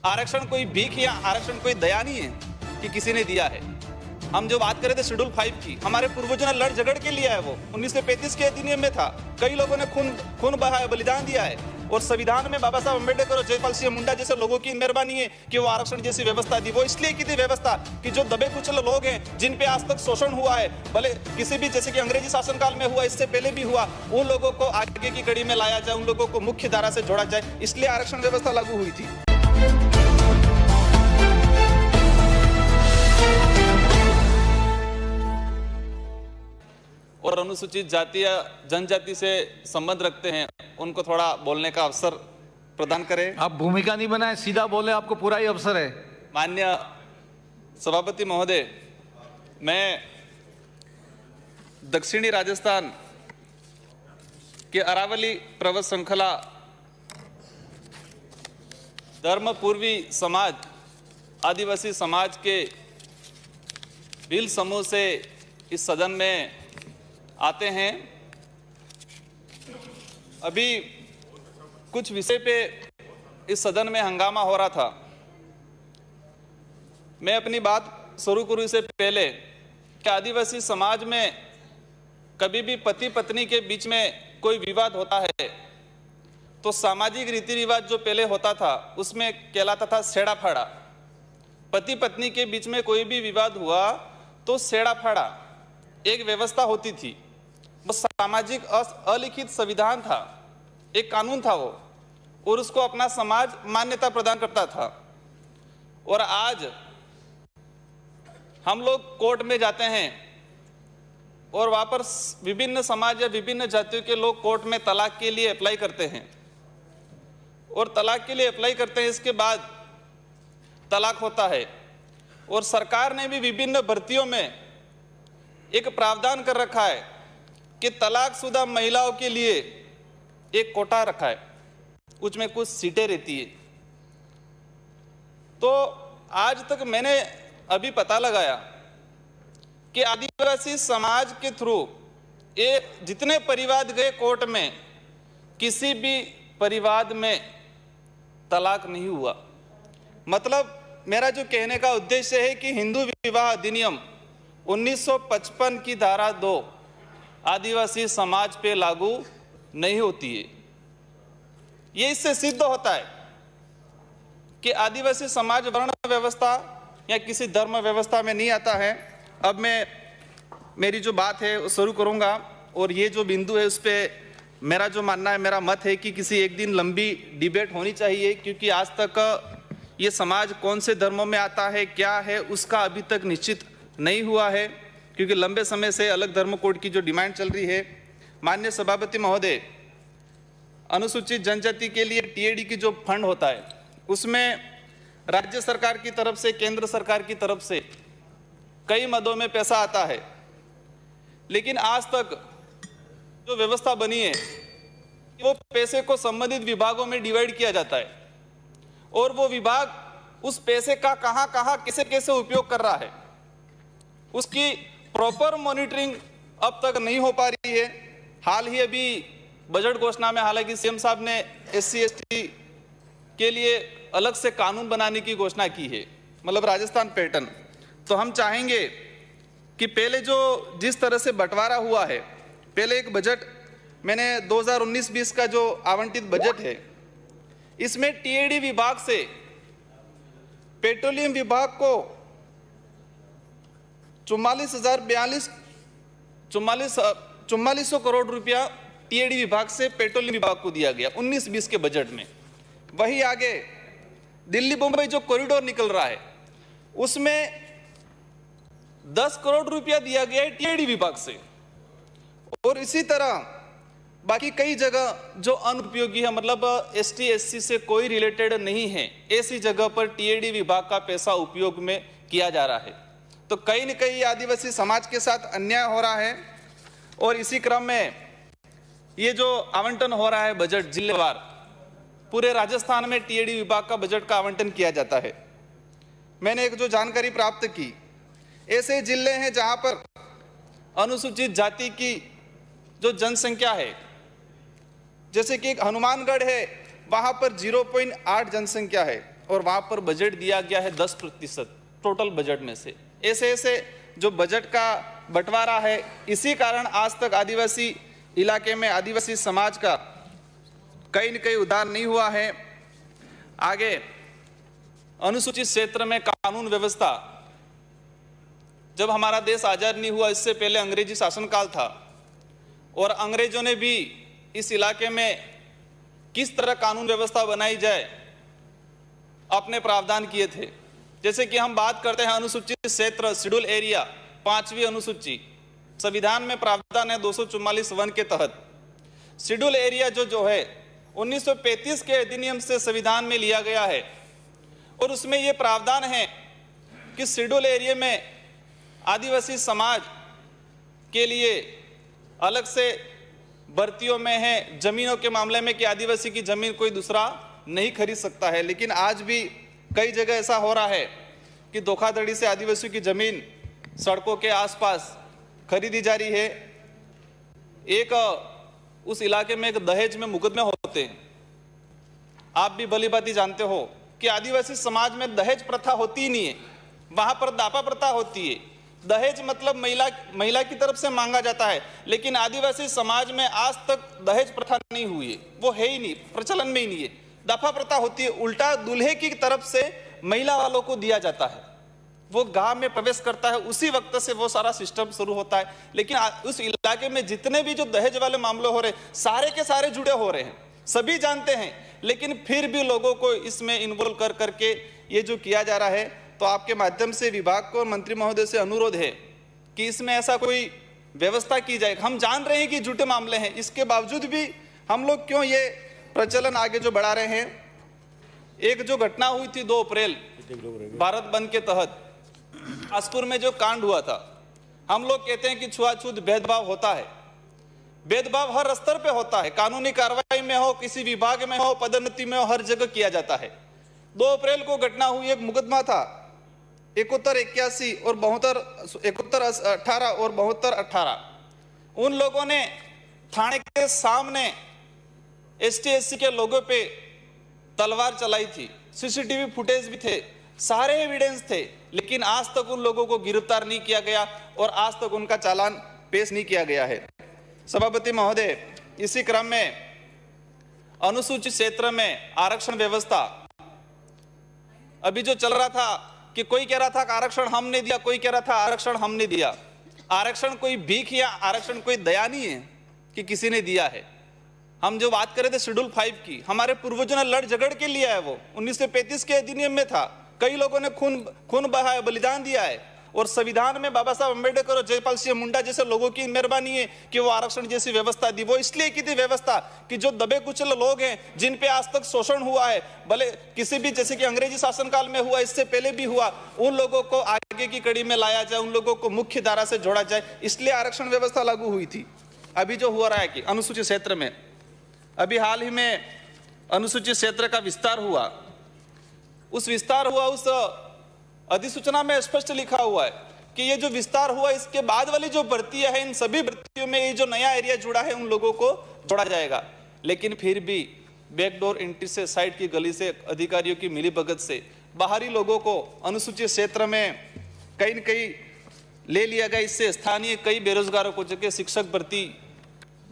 आरक्षण कोई भीख या आरक्षण कोई दया नहीं है कि किसी ने दिया है। हम जो बात कर रहे थे शेड्यूल 5 की, हमारे पूर्वजों ने लड़ झगड़ के लिया है। वो 1935 के अधिनियम में था, कई लोगों ने खून बहाया, बलिदान दिया है। और संविधान में बाबा साहब अम्बेडकर और जयपाल सिंह मुंडा जैसे लोगों की मेहरबानी है कि वो आरक्षण जैसी व्यवस्था दी। वो इसलिए की थी व्यवस्था कि जो दबे कुचले लोग हैं, जिन पे आज तक शोषण हुआ है, भले किसी भी, जैसे कि अंग्रेजी शासनकाल में हुआ, इससे पहले भी हुआ, उन लोगों को आगे की कड़ी में लाया जाए, उन लोगों को मुख्य धारा से जोड़ा जाए, इसलिए आरक्षण व्यवस्था लागू हुई थी। और अनुसूचित जाति या जनजाति से संबंध रखते हैं, उनको थोड़ा बोलने का अवसर प्रदान करें। आप भूमिका नहीं बनाए, सीधा बोले, आपको पूरा ही अवसर है। माननीय सभापति महोदय, मैं दक्षिणी राजस्थान के अरावली पर्वत श्रृंखला धर्मपूर्वी समाज, आदिवासी समाज के भील समूह से इस सदन में आते हैं। अभी कुछ विषय पे इस सदन में हंगामा हो रहा था। मैं अपनी बात शुरू करूं इससे पहले कि आदिवासी समाज में कभी भी पति पत्नी के बीच में कोई विवाद होता है तो सामाजिक रीति रिवाज जो पहले होता था उसमें कहलाता था सेड़ा फाड़ा। पति पत्नी के बीच में कोई भी विवाद हुआ तो सेड़ा फाड़ा एक व्यवस्था होती थी। वो सामाजिक अलिखित संविधान था, एक कानून था वो, और उसको अपना समाज मान्यता प्रदान करता था। और आज हम लोग कोर्ट में जाते हैं और वहां पर विभिन्न समाज या विभिन्न जातियों के लोग कोर्ट में तलाक के लिए अप्लाई करते हैं, और तलाक के लिए अप्लाई करते हैं, इसके बाद तलाक होता है। और सरकार ने भी विभिन्न भर्तियों में एक प्रावधान कर रखा है कि तलाकशुदा महिलाओं के लिए एक कोटा रखा है, उसमें कुछ सीटें रहती है। तो आज तक मैंने अभी पता लगाया कि आदिवासी समाज के थ्रू ये जितने परिवाद गए कोर्ट में, किसी भी परिवाद में तलाक नहीं हुआ। मतलब मेरा जो कहने का उद्देश्य है कि हिंदू विवाह अधिनियम 1955 की धारा 2 आदिवासी समाज पे लागू नहीं होती है। ये इससे सिद्ध होता है कि आदिवासी समाज वर्ण व्यवस्था या किसी धर्म व्यवस्था में नहीं आता है। अब मैं मेरी जो बात है वो शुरू करूंगा, और ये जो बिंदु है उस पर मेरा जो मानना है, मेरा मत है कि किसी एक दिन लंबी डिबेट होनी चाहिए, क्योंकि आज तक ये समाज कौन से धर्मों में आता है, क्या है, उसका अभी तक निश्चित नहीं हुआ है, क्योंकि लंबे समय से अलग धर्म कोड की जो डिमांड चल रही है। माननीय सभापति महोदय, अनुसूचित जनजाति के लिए टीएडी की जो फंड होता है उसमें राज्य सरकार की तरफ से, केंद्र सरकार की तरफ से कई मदों में पैसा आता है, लेकिन आज तक जो व्यवस्था बनी है वो पैसे को संबंधित विभागों में डिवाइड किया जाता है, और वो विभाग उस पैसे का कहां कहां कैसे कैसे उपयोग कर रहा है, उसकी प्रॉपर मॉनिटरिंग अब तक नहीं हो पा रही है। हाल ही अभी बजट घोषणा में हालांकि सीएम साहब ने SC ST के लिए अलग से कानून बनाने की घोषणा की है, मतलब राजस्थान पैटर्न। तो हम चाहेंगे कि पहले जो जिस तरह से बंटवारा हुआ है, पहले एक बजट मैंने 2019-20 का जो आवंटित बजट है, इसमें टीएडी विभाग से पेट्रोलियम विभाग को 4400 करोड़ रुपया टीएडी विभाग से पेट्रोलियम विभाग को दिया गया 19-20 के बजट में। वही आगे दिल्ली मुंबई जो कॉरिडोर निकल रहा है उसमें 10 करोड़ रुपया दिया गया है टीएडी विभाग से, और इसी तरह बाकी कई जगह जो अनुपयोगी है, मतलब ST SC से कोई रिलेटेड नहीं है, ऐसी जगह पर टीएडी विभाग का पैसा उपयोग में किया जा रहा है। तो कहीं न कहीं आदिवासी समाज के साथ अन्याय हो रहा है, और इसी क्रम में ये जो आवंटन हो रहा है बजट जिलेवार, पूरे राजस्थान में टीएडी विभाग का बजट का आवंटन किया जाता है। मैंने एक जो जानकारी प्राप्त की, ऐसे जिले हैं जहां पर अनुसूचित जाति की जो जनसंख्या है, जैसे कि हनुमानगढ़ है, वहां पर 0.8 जनसंख्या है, और वहाँ पर बजट दिया गया है 10% टोटल बजट में से। ऐसे ऐसे जो बजट का बंटवारा है, इसी कारण आज तक आदिवासी इलाके में आदिवासी समाज का कहीं न कहीं उद्धार नहीं हुआ है। आगे अनुसूचित क्षेत्र में कानून व्यवस्था, जब हमारा देश आज़ाद नहीं हुआ इससे पहले अंग्रेजी शासनकाल था और अंग्रेजों ने भी इस इलाके में किस तरह कानून व्यवस्था बनाई जाए अपने प्रावधान किए थे। जैसे कि हम बात करते हैं अनुसूचित क्षेत्र शेड्यूल एरिया 5वीं अनुसूची, संविधान में प्रावधान है 244(1) के तहत। शेड्यूल एरिया जो है 1935 के अधिनियम से संविधान में लिया गया है और उसमें यह प्रावधान है कि शेड्यूल एरिया में आदिवासी समाज के लिए अलग से भर्तियों में है, जमीनों के मामले में कि आदिवासी की जमीन कोई दूसरा नहीं खरीद सकता है। लेकिन आज भी कई जगह ऐसा हो रहा है कि धोखाधड़ी से आदिवासियों की जमीन सड़कों के आसपास खरीदी जा रही है। एक उस इलाके में एक दहेज में मुकदमे होते हैं। आप भी भली भांति जानते हो कि आदिवासी समाज में दहेज प्रथा होती ही नहीं है, वहां पर दापा प्रथा होती है। दहेज मतलब महिला की तरफ से मांगा जाता है, लेकिन आदिवासी समाज में आज तक दहेज प्रथा नहीं हुई है, वो है ही नहीं, प्रचलन में ही नहीं है। दाफा प्रथा होती है, उल्टा दूल्हे की तरफ से महिला वालों को दिया जाता है, वो गांव में प्रवेश करता है, उसी वक्त से वो सारा सिस्टम शुरू होता है। लेकिन उस इलाके में जितने भी जो दहेज वाले मामले हो रहे सारे के सारे जुड़े हो रहे हैं, सभी जानते हैं, लेकिन फिर भी लोगों को इसमें इन्वॉल्व कर करके ये जो किया जा रहा है। तो आपके माध्यम से विभाग को, मंत्री महोदय से अनुरोध है कि इसमें ऐसा कोई व्यवस्था की जाए। हम जान रहे हैं कि झूठे मामले हैं, इसके बावजूद भी हम लोग क्यों ये प्रचलन आगे जो बढ़ा रहे हैं। एक जो घटना हुई थी 2 अप्रैल भारत बंद के तहत आसपुर में जो कांड हुआ था, हम लोग कहते हैं कि छुआछूत भेदभाव होता है। भेदभाव हर स्तर पे होता है, कानूनी कार्रवाई में हो, किसी विभाग में हो, पदोन्नति में हो, हर जगह किया जाता है। 2 अप्रैल को घटना हुई, एक मुकदमा था 7181 और 7118 और 7218। उन लोगों ने थाने के सामने ST/SC के लोगों पे तलवार चलाई थी, सीसीटीवी फुटेज भी थे, सारे एविडेंस थे, लेकिन आज तक उन लोगों को गिरफ्तार नहीं किया गया और आज तक उनका चालान पेश नहीं किया गया है। सभापति महोदय, इसी क्रम में अनुसूचित क्षेत्र में आरक्षण व्यवस्था अभी जो चल रहा था कि कोई कह रहा था कि आरक्षण हमने दिया, कोई कह रहा था आरक्षण हमने दिया। आरक्षण कोई भीख या आरक्षण कोई दया नहीं है कि किसी ने दिया है। हम जो बात कर रहे थे शेड्यूल 5 की, हमारे पूर्वजों ने लड़ झगड़ के लिया है, वो 1935 के अधिनियम में था। कई लोगों ने खून बहाया, बलिदान दिया है और संविधान में बाबा साहब अम्बेडकर और जयपाल सिंह मुंडा जैसे लोगों की मेहरबानी है कि वो आरक्षण जैसी व्यवस्था दी। वो इसलिए की थी व्यवस्था कि जो दबे कुचले लोग हैं, जिन पे आज तक शोषण हुआ है, भले किसी भी, जैसे कि अंग्रेजी शासनकाल में हुआ, इससे पहले भी हुआ, उन लोगों को आगे की कड़ी में लाया जाए, उन लोगों को मुख्य धारा से जोड़ा जाए, इसलिए आरक्षण व्यवस्था लागू हुई थी। अभी जो हो रहा है कि अनुसूचित क्षेत्र में अभी हाल ही में अनुसूचित क्षेत्र का विस्तार हुआ, उस अधिसूचना में स्पष्ट लिखा हुआ है कि ये जो विस्तार हुआ इसके बाद वाली जो भर्तियां हैं, इन सभी भर्तियों में ये जो नया एरिया जुड़ा है उन लोगों को जोड़ा जाएगा। लेकिन फिर भी बैकडोर एंट्री से, साइड की गली से, अधिकारियों की मिलीभगत से बाहरी लोगों को अनुसूचित क्षेत्र में कहीं न कहीं ले लिया गया। इससे स्थानीय कई बेरोजगारों को, जबकि शिक्षक भर्ती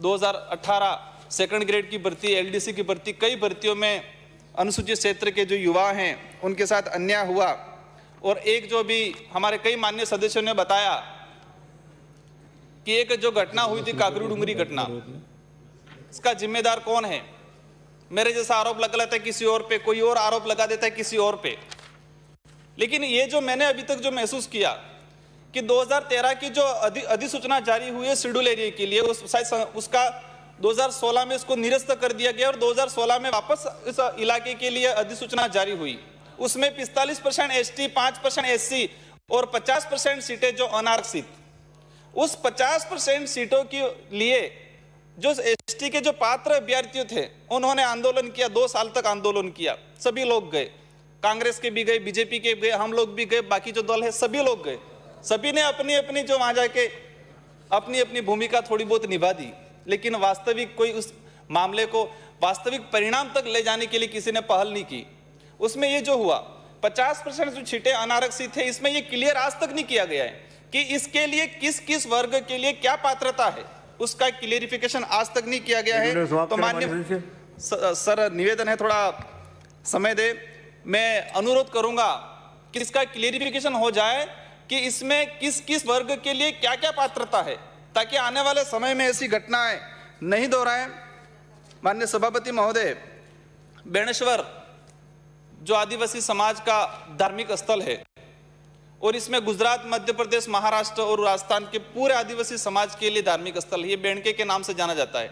2018 सेकंड ग्रेड की भर्ती, LDC की भर्ती, कई भर्तियों में अनुसूचित क्षेत्र के जो युवा हैं उनके साथ अन्याय हुआ। और एक जो भी हमारे कई माननीय सदस्यों ने बताया कि एक जो घटना हुई थी काकरू डूंगरी घटना, इसका जिम्मेदार कौन है? मेरे जैसा आरोप लगा लेता है किसी और पे, कोई और आरोप लगा देता है किसी और पे। लेकिन ये जो मैंने अभी तक जो महसूस किया कि 2013 की जो अधिसूचना जारी हुई है शेड्यूल एरिया के लिए, उसका 2016 में इसको निरस्त कर दिया गया और 2016 में वापस इस इलाके के लिए अधिसूचना जारी हुई। उसमें 45% ST, 5% SC और 50% सीटें जो अनारक्षित। उस 50% सीटों के लिए जो ST के जो पात्र अभ्यर्थी थे उन्होंने आंदोलन किया, 2 साल तक आंदोलन किया। सभी लोग गए, कांग्रेस के भी गए, बीजेपी के गए, हम लोग भी गए, बाकी जो दल है सभी लोग गए। सभी ने अपनी अपनी जो वहां जाके अपनी अपनी भूमिका थोड़ी बहुत निभा दी, लेकिन वास्तविक कोई उस मामले को वास्तविक परिणाम तक ले जाने के लिए किसी ने पहल नहीं की। उसमें ये जो हुआ 50% जो सीटें अनारक्षित है, इसमें ये क्लियर आज तक नहीं किया गया है कि इसके लिए किस किस वर्ग के लिए क्या पात्रता है, उसका क्लियरिफिकेशन आज तक नहीं किया गया है। तो माननीय सर निवेदन है, थोड़ा समय दे। मैं अनुरोध करूंगा कि इसका क्लियरिफिकेशन हो जाए कि इसमें किस किस वर्ग के लिए क्या क्या पात्रता है, ताकि आने वाले समय में ऐसी घटनाएं नहीं दोहराएं। माननीय सभापति महोदय, बेणेश्वर जो आदिवासी समाज का धार्मिक स्थल है और इसमें गुजरात, मध्य प्रदेश, महाराष्ट्र और राजस्थान के पूरे आदिवासी समाज के लिए धार्मिक स्थल है, ये बेणके के नाम से जाना जाता है।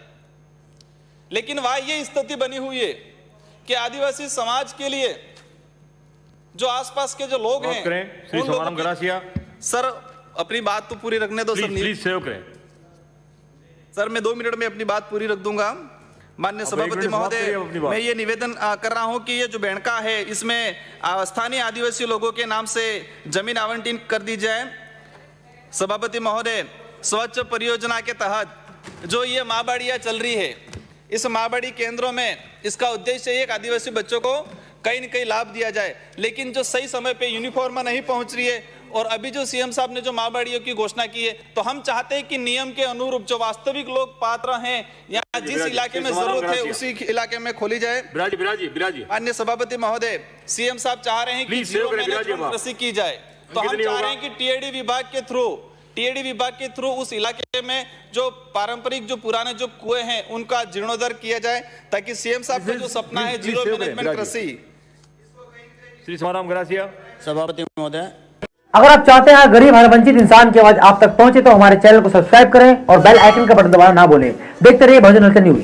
लेकिन वहां ये स्थिति बनी हुई है कि आदिवासी समाज के लिए जो आसपास के जो लोग हैं, श्री समाराम गरासिया सर अपनी बात तो पूरी रखने दो। प्लीज सेव करें सर, मैं 2 मिनट में अपनी बात पूरी रख दूंगा। माननीय सभापति महोदय, मैं ये निवेदन कर रहा हूं कि ये जो बेणका है, इसमें स्थानीय आदिवासी लोगों के नाम से जमीन आवंटन कर दी जाए। सभापति महोदय, स्वच्छ परियोजना के तहत जो ये माँबाड़ियाँ चल रही है, इस माँबाड़ी केंद्रों में इसका उद्देश्य एक आदिवासी बच्चों को कहीं न कहीं लाभ दिया जाए, लेकिन जो सही समय पे यूनिफॉर्म नहीं पहुंच रही है। और अभी जो सीएम साहब ने जो माँबाड़ियों की घोषणा की है, तो हम चाहते हैं कि नियम के अनुरूप जो वास्तविक लोग पात्र हैं या जिस इलाके में जरूरत है उसी इलाके में खोली जाए। बिराजी अन्य सभापति महोदय, सीएम साहब चाह रहे हैं कि जीरो मैनेजमेंट कृषि की जाए, तो हम चाह रहे हैं कि टीएडी विभाग के थ्रू उस इलाके में जो पारंपरिक जो पुराने जो कुएं हैं उनका जीर्णोद्धार किया जाए, ताकि सीएम साहब का जो सपना है जीरो मैनेजमेंट कृषि। श्री समाराम गरासिया। सभापति महोदय, अगर आप चाहते हैं गरीब हर वंचित इंसान की आवाज आप तक पहुंचे तो हमारे चैनल को सब्सक्राइब करें और बेल आइकन का बटन दबाना ना भूलें। देखते रहिए बहुजन न्यूज।